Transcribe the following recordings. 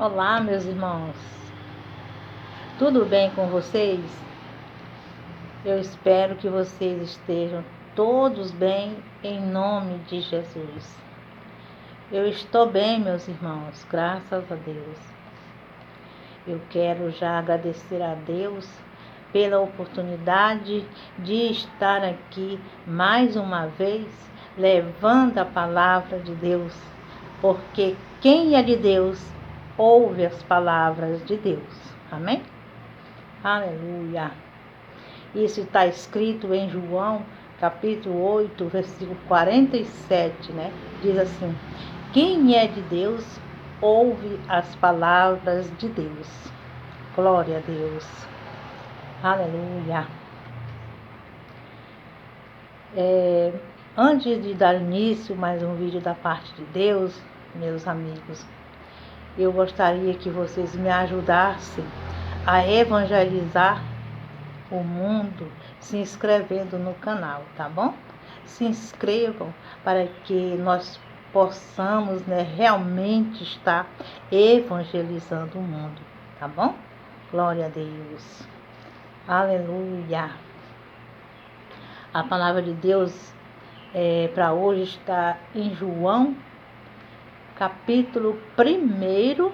Olá, meus irmãos. Tudo bem com vocês? Eu espero que vocês estejam todos bem em nome de Jesus. Eu estou bem, meus irmãos, graças a Deus. Eu quero já agradecer a Deus pela oportunidade de estar aqui mais uma vez levando a palavra de Deus, porque quem é de Deus ouve as palavras de Deus. Amém? Aleluia. Isso está escrito em João, capítulo 8, versículo 47, né? Diz assim: quem é de Deus, ouve as palavras de Deus. Glória a Deus. Aleluia. Antes de dar início mais um vídeo da parte de Deus, meus amigos, eu gostaria que vocês me ajudassem a evangelizar o mundo se inscrevendo no canal, tá bom? Se inscrevam para que nós possamos, realmente estar evangelizando o mundo, tá bom? Glória a Deus. Aleluia. A palavra de Deus para hoje está em João, capítulo 1,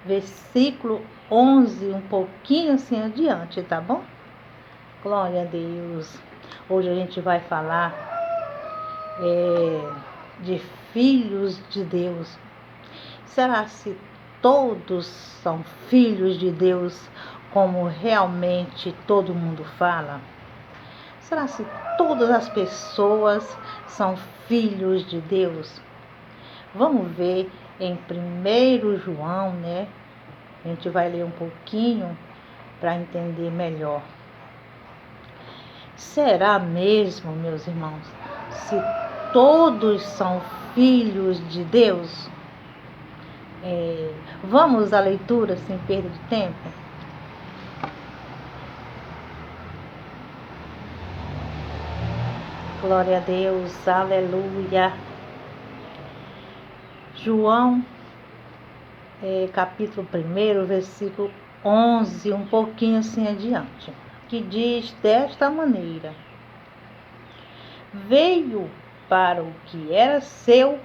versículo 11, um pouquinho assim adiante, tá bom? Glória a Deus. Hoje a gente vai falar de filhos de Deus. Será se todos são filhos de Deus como realmente todo mundo fala? Será se todas as pessoas são filhos de Deus? Vamos ver em 1 João, né? A gente vai ler um pouquinho para entender melhor. Será mesmo, meus irmãos, se todos são filhos de Deus? Vamos à leitura sem perda de tempo? Glória a Deus, aleluia. João, capítulo 1, versículo 11, um pouquinho assim adiante, que diz desta maneira: veio para o que era seu,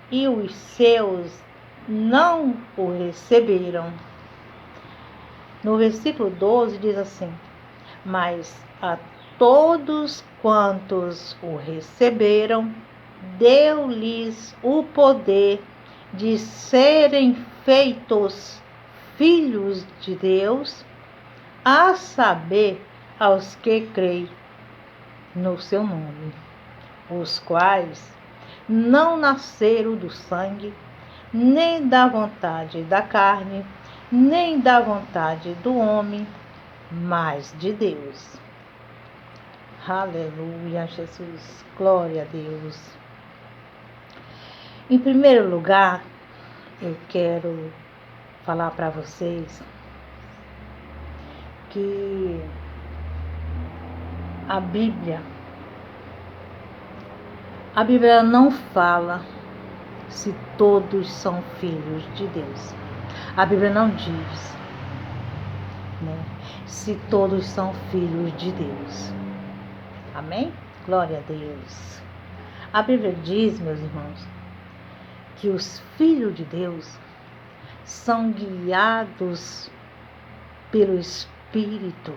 e os seus não o receberam. No versículo 12 diz assim: mas a todos quantos o receberam, deu-lhes o poder de serem feitos filhos de Deus, a saber, aos que creem no seu nome, os quais não nasceram do sangue, nem da vontade da carne, nem da vontade do homem, mas de Deus. Aleluia, Jesus, glória a Deus. Em primeiro lugar, eu quero falar para vocês que a Bíblia não fala se todos são filhos de Deus. A Bíblia não diz, se todos são filhos de Deus. Amém? Glória a Deus. A Bíblia diz, meus irmãos, que os filhos de Deus são guiados pelo Espírito.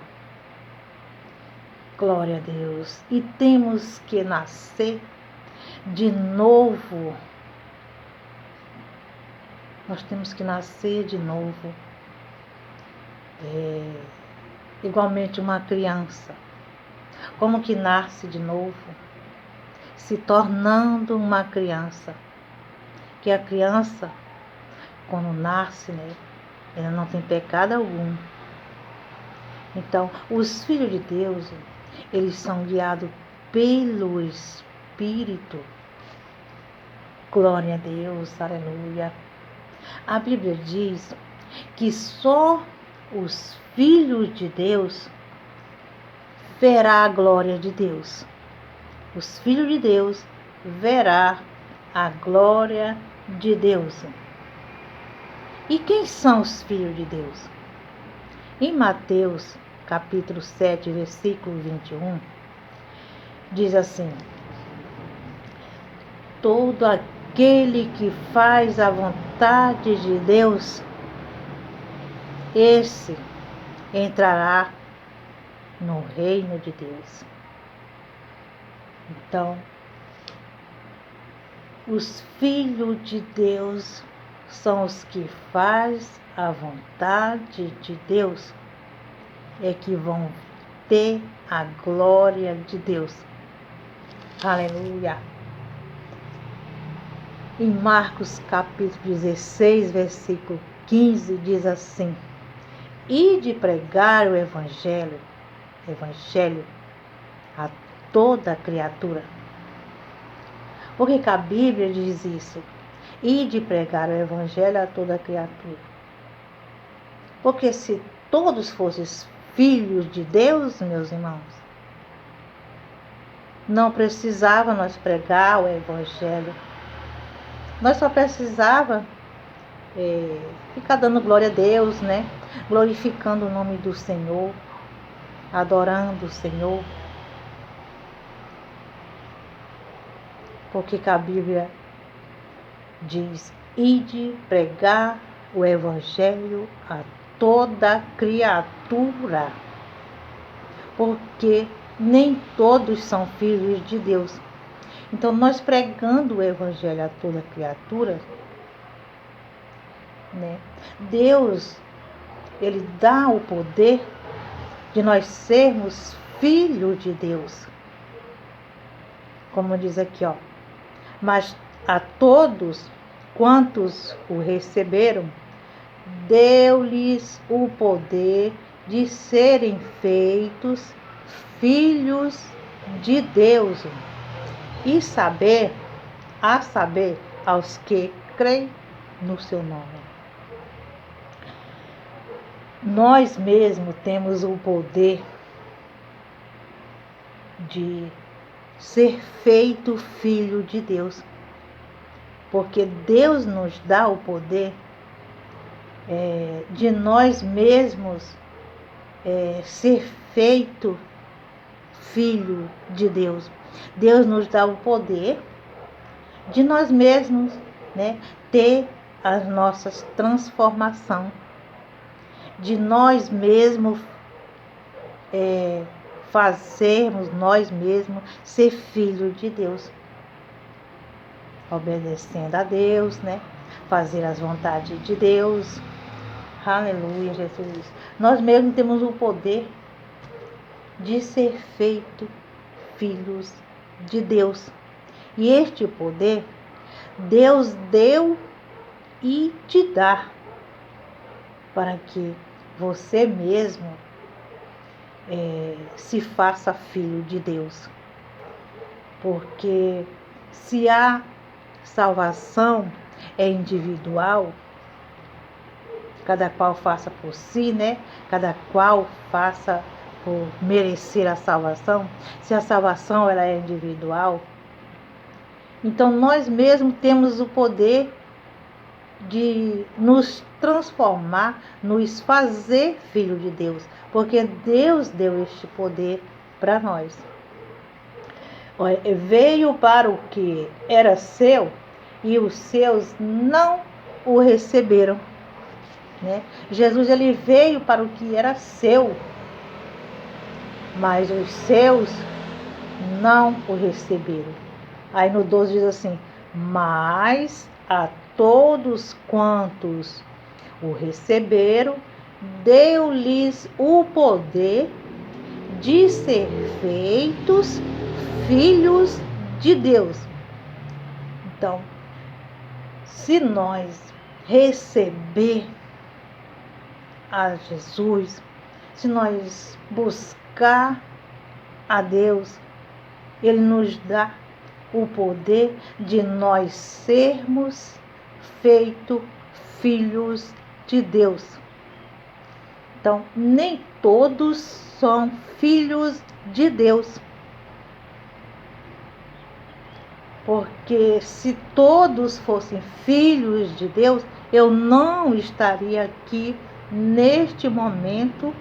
Glória a Deus. E temos que nascer de novo. Nós temos que nascer de novo. Igualmente uma criança. Como que nasce de novo? Se tornando uma criança. Que a criança, quando nasce, ela não tem pecado algum. Então, os filhos de Deus, eles são guiados pelo Espírito. Glória a Deus, aleluia. A Bíblia diz que só os filhos de Deus verá a glória de Deus. Os filhos de Deus verá a glória de Deus. E quem são os filhos de Deus? Em Mateus, capítulo 7, versículo 21, diz assim: todo aquele que faz a vontade de Deus, esse entrará no reino de Deus. Então, os filhos de Deus são os que fazem a vontade de Deus, é que vão ter a glória de Deus. Aleluia! Em Marcos capítulo 16, versículo 15, diz assim: ide pregar o evangelho a toda criatura. Por que a Bíblia diz isso? Ide pregar o evangelho a toda criatura. Porque se todos fossem filhos de Deus, meus irmãos, não precisava nós pregar o evangelho. Nós só precisava ficar dando glória a Deus, né? Glorificando o nome do Senhor, adorando o Senhor. Porque a Bíblia diz: ide pregar o evangelho a toda criatura. Porque nem todos são filhos de Deus. Então, nós pregando o evangelho a toda criatura, né? Deus, Ele dá o poder de nós sermos filhos de Deus. Como diz aqui, ó. Mas a todos quantos o receberam, deu-lhes o poder de serem feitos filhos de Deus. E a saber, aos que creem no seu nome. Nós mesmos temos o poder de ser feito filho de Deus. Porque Deus nos dá o poder de nós mesmos ser feito filho de Deus. Deus nos dá o poder de nós mesmos, né, ter as nossas transformações, de nós mesmos fazermos nós mesmos ser filho de Deus, obedecendo a Deus, né, fazer as vontades de Deus. Aleluia, Jesus. Nós mesmos temos o poder de ser feito filhos de Deus. E este poder Deus deu e te dá para que você mesmo se faça filho de Deus. Porque se a salvação é individual, cada qual faça por si, né? Cada qual faça por merecer a salvação. Se a salvação ela é individual, então nós mesmos temos o poder de nos transformar, nos fazer filho de Deus, porque Deus deu este poder para nós. Veio para o que era seu e os seus não o receberam, né? Jesus, ele veio para o que era seu, mas os seus não o receberam. Aí no 12 diz assim: mas a todos quantos o receberam, deu-lhes o poder de ser feitos filhos de Deus. Então, se nós receber a Jesus, se nós buscar a Deus, Ele nos dá o poder de nós sermos feitos filhos de Deus. Então, nem todos são filhos de Deus. Porque se todos fossem filhos de Deus, eu não estaria aqui neste momento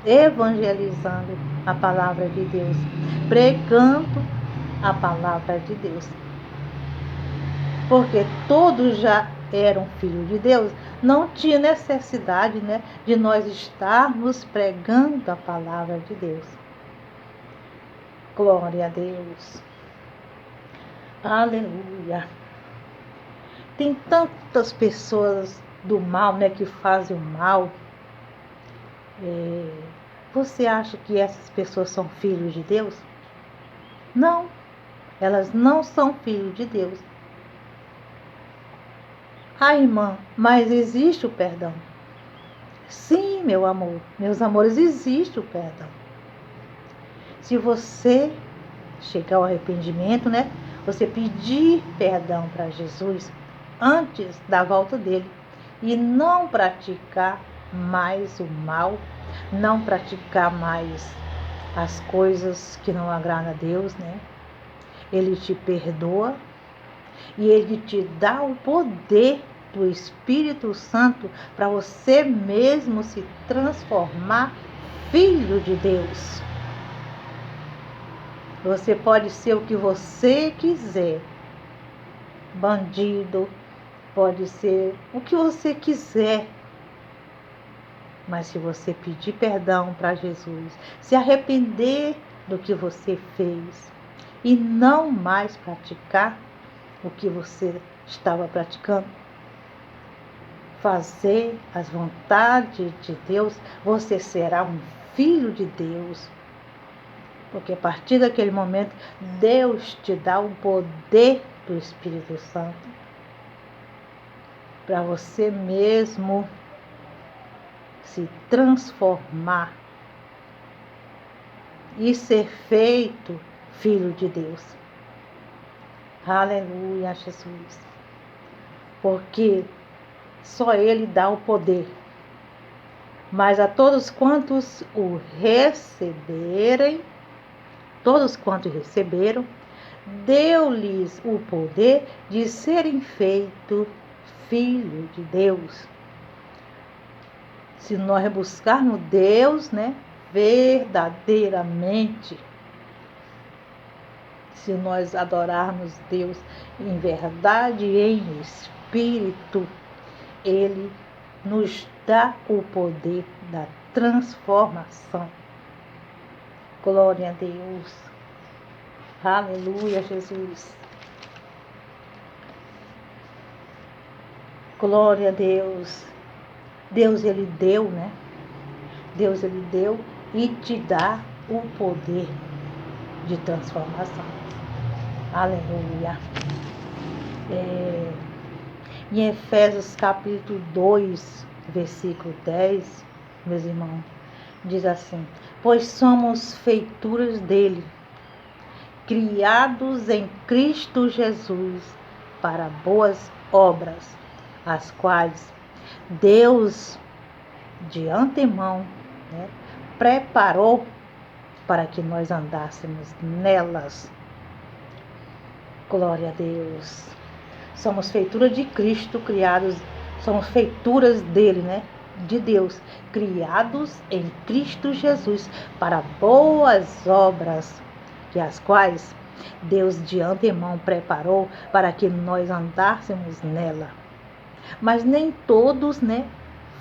evangelizando a palavra de Deus, pregando a palavra de Deus. Porque todos já eram filhos de Deus, não tinha necessidade, né, de nós estarmos pregando a palavra de Deus. Glória a Deus. Aleluia. Tem tantas pessoas do mal, né, que fazem o mal. Você acha que essas pessoas são filhos de Deus? Não, elas não são filhos de Deus. Ah, irmã, mas existe o perdão. Sim, meu amor, meus amores, existe o perdão. Se você chegar ao arrependimento, né? Você pedir perdão para Jesus antes da volta dele e não praticar mais o mal, não praticar mais as coisas que não agradam a Deus, né? Ele te perdoa e ele te dá o poder do Espírito Santo para você mesmo se transformar filho de Deus. Você pode ser o que você quiser, bandido, pode ser o que você quiser, mas se você pedir perdão para Jesus, se arrepender do que você fez e não mais praticar o que você estava praticando, fazer as vontades de Deus, você será um filho de Deus. Porque a partir daquele momento, Deus te dá o poder do Espírito Santo para você mesmo se transformar e ser feito filho de Deus. Aleluia, Jesus. Porque só Ele dá o poder. Mas a todos quantos o receberem, todos quantos receberam, deu-lhes o poder de serem feitos filhos de Deus. Se nós buscarmos Deus, né, verdadeiramente, se nós adorarmos Deus em verdade e em espírito, Ele nos dá o poder da transformação. Glória a Deus. Aleluia, Jesus. Glória a Deus. Deus, Ele deu, né? Deus, Ele deu e te dá o poder de transformação. Aleluia. Em Efésios capítulo 2, versículo 10, meus irmãos, diz assim: pois somos feituras dele, criados em Cristo Jesus para boas obras, as quais Deus de antemão, né, preparou para que nós andássemos nelas. Glória a Deus. Somos feitura de Cristo, criados, somos feituras dele, né? De Deus, criados em Cristo Jesus para boas obras, que as quais Deus de antemão preparou para que nós andássemos nela. Mas nem todos, né,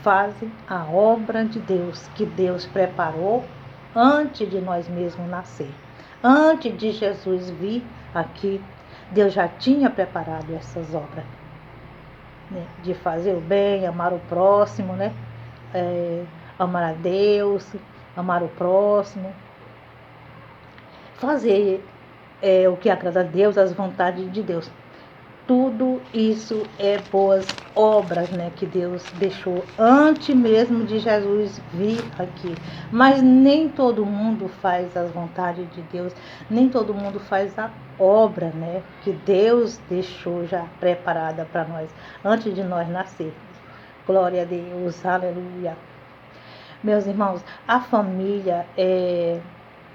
fazem a obra de Deus, que Deus preparou antes de nós mesmos nascer. Antes de Jesus vir aqui, Deus já tinha preparado essas obras, né, de fazer o bem, amar o próximo, né, amar a Deus, amar o próximo, fazer o que agrada a Deus, as vontades de Deus. Tudo isso é boas obras, né, que Deus deixou antes mesmo de Jesus vir aqui. Mas nem todo mundo faz as vontades de Deus, nem todo mundo faz a obra, né, que Deus deixou já preparada para nós antes de nós nascermos. Glória a Deus, aleluia. Meus irmãos, a família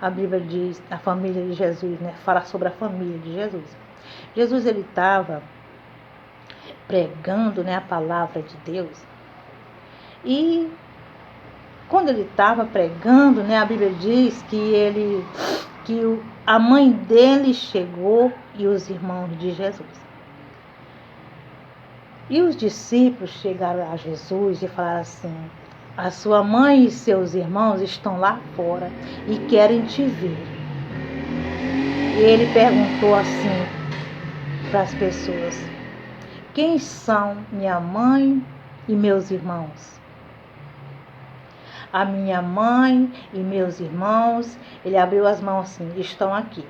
a Bíblia diz, a família de Jesus, né, fala sobre a família de Jesus. Jesus, ele estava pregando, né, a palavra de Deus. E quando ele estava pregando, né, a Bíblia diz que a mãe dele chegou e os irmãos de Jesus. E os discípulos chegaram a Jesus e falaram assim: a sua mãe e seus irmãos estão lá fora e querem te ver. E ele perguntou assim para as pessoas: quem são minha mãe e meus irmãos? A minha mãe e meus irmãos, ele abriu as mãos assim, estão aqui.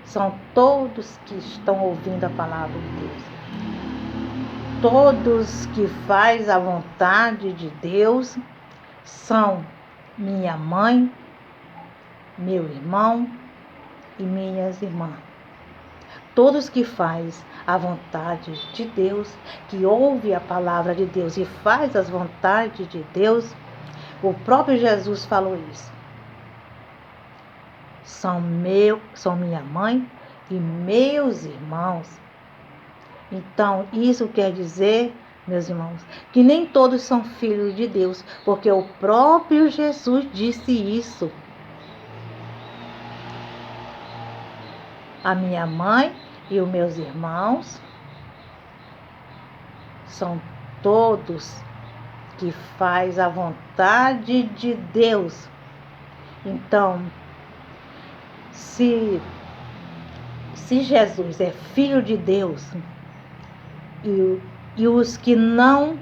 São todos que estão ouvindo a palavra de Deus. Todos que fazem a vontade de Deus são minha mãe, meu irmão e minhas irmãs. Todos que fazem a vontade de Deus, que ouve a palavra de Deus e faz as vontades de Deus, o próprio Jesus falou isso. São minha mãe e meus irmãos. Então, isso quer dizer, meus irmãos, que nem todos são filhos de Deus, porque o próprio Jesus disse isso. A minha mãe e os meus irmãos são todos que faz a vontade de Deus. Então, se Jesus é filho de Deus e os que não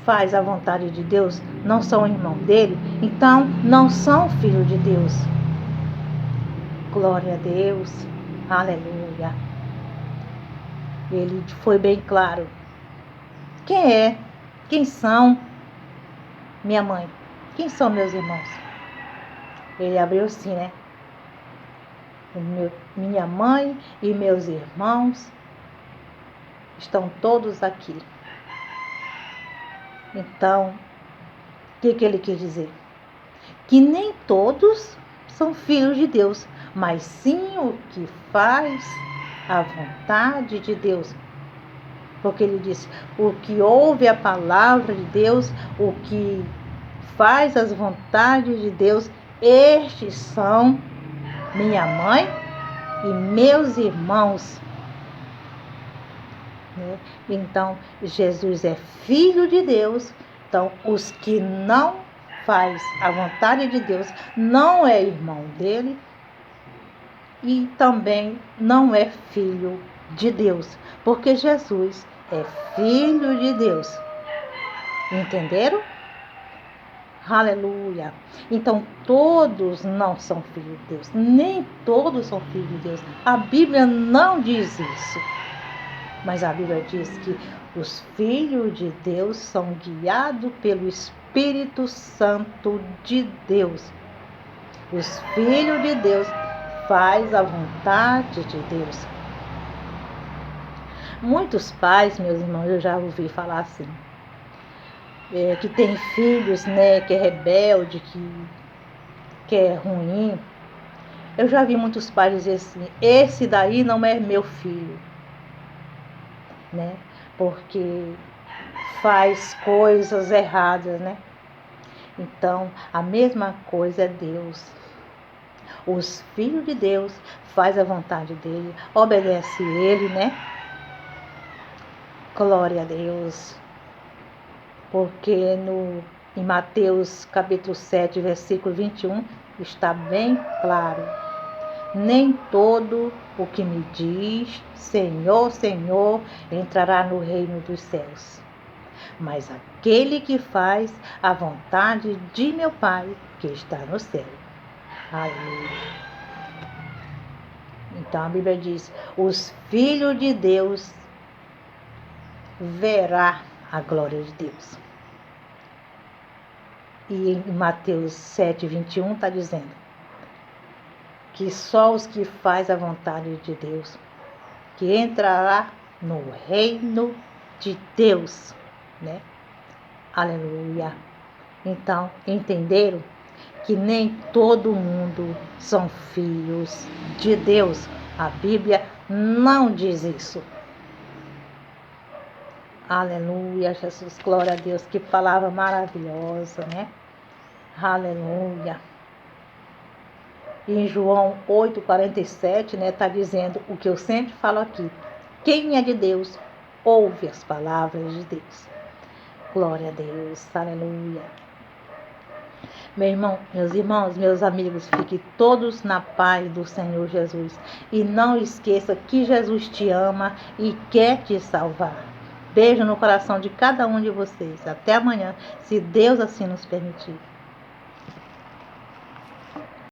faz a vontade de Deus não são irmão dele, então não são filhos de Deus. Glória a Deus, aleluia. Ele foi bem claro. Quem são minha mãe? Quem são meus irmãos? Ele abriu assim, né? Minha mãe e meus irmãos estão todos aqui. Então, o que ele quis dizer? Que nem todos são filhos de Deus, mas sim o que faz a vontade de Deus. Porque ele disse, o que ouve a palavra de Deus, o que faz as vontades de Deus, estes são minha mãe e meus irmãos. Então, Jesus é filho de Deus. Então, os que não faz a vontade de Deus não é irmão dele e também não é filho de Deus, porque Jesus é filho de Deus. Entenderam? Aleluia. Então, todos não são filhos de Deus, nem todos são filhos de Deus. A Bíblia não diz isso. Mas a Bíblia diz que os filhos de Deus são guiados pelo Espírito Santo de Deus. Os filhos de Deus fazem a vontade de Deus. Muitos pais, meus irmãos, eu já ouvi falar assim, que tem filhos, né, que é rebelde, que é ruim. Eu já vi muitos pais dizer assim, esse daí não é meu filho. Né? Porque faz coisas erradas, né? Então, a mesma coisa é Deus. Os filhos de Deus faz a vontade dele, obedece ele, né? Glória a Deus. Porque em Mateus capítulo 7, versículo 21, está bem claro. Nem todo o que me diz, Senhor, Senhor, entrará no reino dos céus, mas aquele que faz a vontade de meu Pai que está no céu. Aleluia. Então a Bíblia diz, os filhos de Deus verá a glória de Deus. E em Mateus 7, 21 está dizendo, que só os que fazem a vontade de Deus, que entrará no reino de Deus, né? Aleluia. Então, entenderam que nem todo mundo são filhos de Deus. A Bíblia não diz isso. Aleluia, Jesus, glória a Deus, que palavra maravilhosa, né? Aleluia. E em João 8,47, né, tá dizendo o que eu sempre falo aqui. Quem é de Deus, ouve as palavras de Deus. Glória a Deus, aleluia. Meu irmão, meus irmãos, meus amigos, fiquem todos na paz do Senhor Jesus. E não esqueça que Jesus te ama e quer te salvar. Beijo no coração de cada um de vocês. Até amanhã, se Deus assim nos permitir.